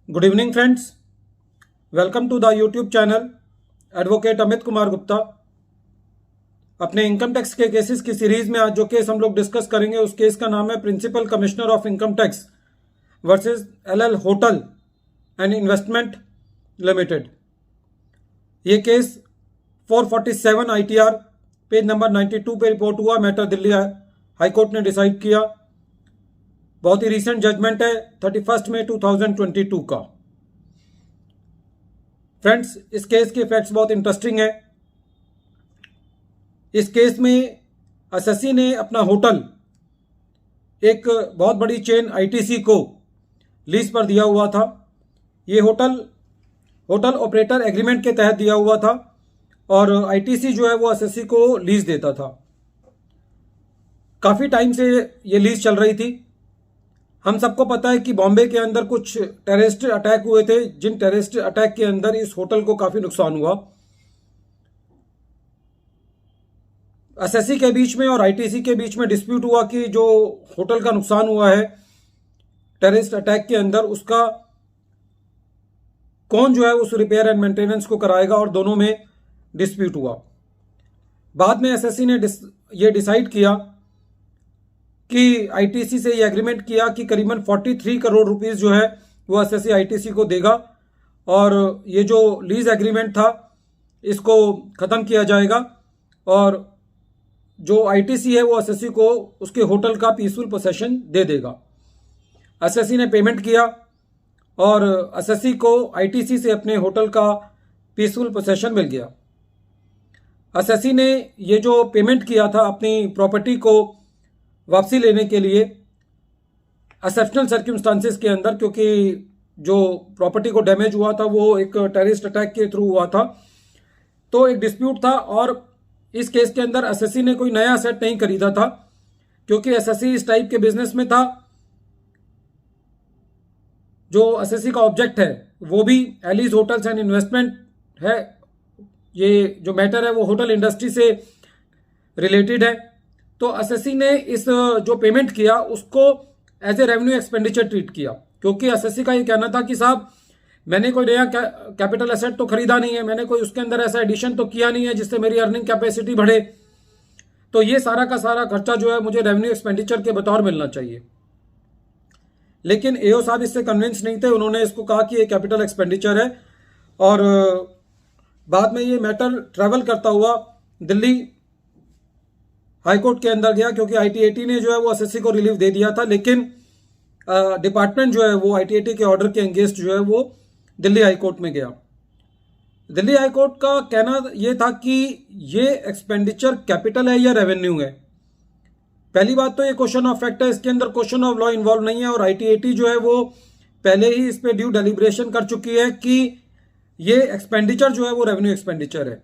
Good evening friends, welcome to the YouTube channel advocate Amit Kumar Gupta. अपने income tax के cases की series में आज जो केस हम लोग डिस्कस करेंगे उस केस का नाम है principal commissioner of income tax versus LL hotel and investment limited. ये केस 447 आईटीआर पेज नंबर 92 पे रिपोर्ट हुआ। मैटर दिल्ली हाई कोर्ट ने डिसाइड किया। बहुत ही रीसेंट जजमेंट है 31 मई 2022 का। फ्रेंड्स, इस केस के फैक्ट्स बहुत इंटरेस्टिंग है। इस केस में एसएससी ने अपना होटल एक बहुत बड़ी चेन आईटीसी को लीज पर दिया हुआ था। ये होटल ऑपरेटर एग्रीमेंट के तहत दिया हुआ था और आईटीसी जो है वो एसएससी को लीज देता था। काफ़ी टाइम से ये लीज चल रही थी। हम सबको पता है कि बॉम्बे के अंदर कुछ टेररिस्ट अटैक हुए थे, जिन टेररिस्ट अटैक के अंदर इस होटल को काफ़ी नुकसान हुआ। एसएससी के बीच में और आईटीसी के बीच में डिस्प्यूट हुआ कि जो होटल का नुकसान हुआ है टेररिस्ट अटैक के अंदर, उसका कौन जो है उस रिपेयर एंड मेंटेनेंस को कराएगा, और दोनों में डिस्प्यूट हुआ। बाद में एसएससी ने ये डिसाइड किया कि आईटीसी से ये एग्रीमेंट किया कि करीबन 43 करोड़ रुपीस जो है वो एसएससी आईटीसी को देगा और ये जो लीज एग्रीमेंट था इसको ख़त्म किया जाएगा और जो आईटीसी है वो एसएससी को उसके होटल का पीसफुल पोसेशन दे देगा। एसएससी ने पेमेंट किया और एसएससी को आईटीसी से अपने होटल का पीसफुल पोसेशन मिल गया। एसएससी ने ये जो पेमेंट किया था अपनी प्रॉपर्टी को वापसी लेने के लिए एक्सेप्शनल सर्कमस्टांसेस के अंदर, क्योंकि जो प्रॉपर्टी को डैमेज हुआ था वो एक टेररिस्ट अटैक के थ्रू हुआ था, तो एक डिस्प्यूट था। और इस केस के अंदर एसएससी ने कोई नया एसेट नहीं खरीदा था, क्योंकि एसएससी इस टाइप के बिजनेस में था। जो एसएससी का ऑब्जेक्ट है वो भी एलिस होटल्स एंड इन्वेस्टमेंट है। ये जो मैटर है वो होटल इंडस्ट्री से रिलेटेड है। तो एसएससी ने इस जो पेमेंट किया उसको as a revenue expenditure treat किया, क्योंकि एसएससी का ये कहना था कि साहब मैंने कोई नया कैपिटल एसेट तो खरीदा नहीं है, मैंने कोई उसके अंदर ऐसा एडिशन तो किया नहीं है जिससे मेरी अर्निंग कैपेसिटी बढ़े, तो ये सारा का सारा खर्चा जो है मुझे रेवेन्यू एक्सपेंडिचर के बतौर मिलना चाहिए। लेकिन एओ साहब इससे कन्विंस नहीं थे। उन्होंने इसको कहा कि ये कैपिटल एक्सपेंडिचर है। और बाद में ये मैटर ट्रैवल करता हुआ दिल्ली हाईकोर्ट के अंदर गया, क्योंकि आईटीएटी ने जो है वो एसएससी को रिलीफ दे दिया था, लेकिन डिपार्टमेंट जो है वो आईटीएटी के ऑर्डर के अगेंस्ट जो है वो दिल्ली हाईकोर्ट में गया। दिल्ली हाईकोर्ट का कहना ये था कि ये एक्सपेंडिचर कैपिटल है या रेवेन्यू है। पहली बात तो ये क्वेश्चन ऑफ फैक्ट है, इसके अंदर क्वेश्चन ऑफ लॉ इन्वॉल्व नहीं है और आईटीएटी जो है वो पहले ही इस पे ड्यू डेलिब्रेशन कर चुकी है कि ये एक्सपेंडिचर जो है वो रेवेन्यू एक्सपेंडिचर है।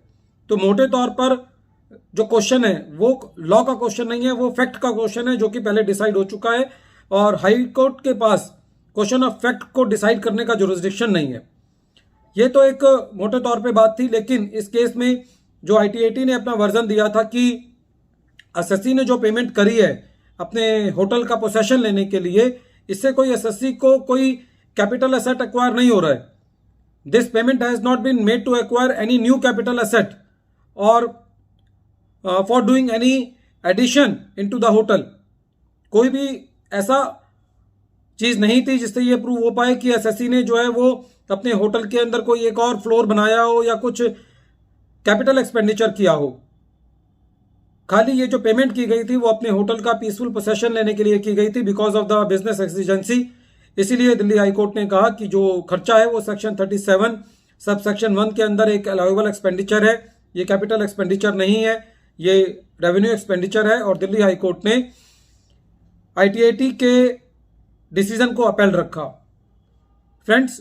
तो मोटे तौर पर जो क्वेश्चन है वो लॉ का क्वेश्चन नहीं है, वो फैक्ट का क्वेश्चन है, जो कि पहले डिसाइड हो चुका है और हाई कोर्ट के पास क्वेश्चन ऑफ फैक्ट को डिसाइड करने का जुरिसडिक्शन नहीं है। ये तो एक मोटे तौर पे बात थी। लेकिन इस केस में जो आईटीएटी ने अपना वर्जन दिया था कि एसएससी ने जो पेमेंट करी है अपने होटल का पोसेशन लेने के लिए, इससे कोई एसएससी को कोई कैपिटल एसेट एक्वायर नहीं हो रहा है। This payment has not been made to acquire any new capital asset और for doing any addition into the hotel. कोई भी ऐसा चीज नहीं थी जिससे ये प्रूव हो पाए कि एसएससी ने जो है वो अपने होटल के अंदर कोई एक और फ्लोर बनाया हो या कुछ कैपिटल एक्सपेंडिचर किया हो। खाली ये जो पेमेंट की गई थी वो अपने होटल का पीसफुल पोसेशन लेने के लिए की गई थी because of the business exigency. इसीलिए दिल्ली हाईकोर्ट ने कहा कि जो खर्चा है वो सेक्शन 37 सब सेक्शन 1 के अंदर एक अलाउएबल एक्सपेंडिचर है, ये कैपिटल एक्सपेंडिचर नहीं है, ये रेवेन्यू एक्सपेंडिचर है। और दिल्ली हाईकोर्ट ने आईटीएटी के डिसीजन को अपील रखा। फ्रेंड्स,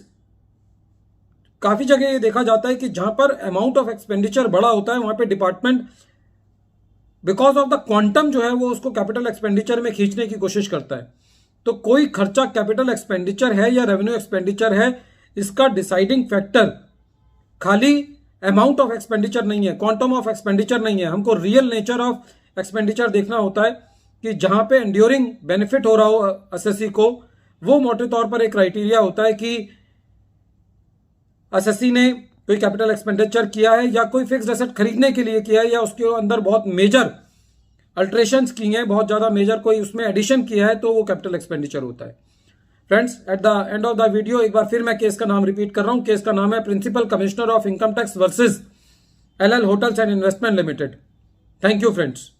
काफी जगह ये देखा जाता है कि जहां पर अमाउंट ऑफ एक्सपेंडिचर बड़ा होता है वहां पे department because of the quantum जो है वो उसको कैपिटल एक्सपेंडिचर में खींचने की कोशिश करता है। तो कोई खर्चा कैपिटल एक्सपेंडिचर है या रेवेन्यू एक्सपेंडिचर है, इसका डिसाइडिंग फैक्टर खाली अमाउंट ऑफ एक्सपेंडिचर नहीं है, क्वांटम ऑफ एक्सपेंडिचर नहीं है। हमको रियल नेचर ऑफ एक्सपेंडिचर देखना होता है कि जहां पे एंड्योरिंग बेनिफिट हो रहा हो एसएससी को, वो मोटे तौर पर एक क्राइटेरिया होता है कि एसएससी ने कोई कैपिटल एक्सपेंडिचर किया है या कोई फिक्स्ड एसेट खरीदने के लिए किया है या उसके अंदर बहुत मेजर अल्ट्रेशंस की हैं, बहुत ज़्यादा मेजर कोई उसमें एडिशन किया है, तो वो कैपिटल एक्सपेंडिचर होता है। Friends, at the end of the video एक बार फिर मैं केस का नाम रिपीट कर रहा हूं। केस का नाम है principal commissioner of income tax versus LL hotels and investment limited. Thank you friends.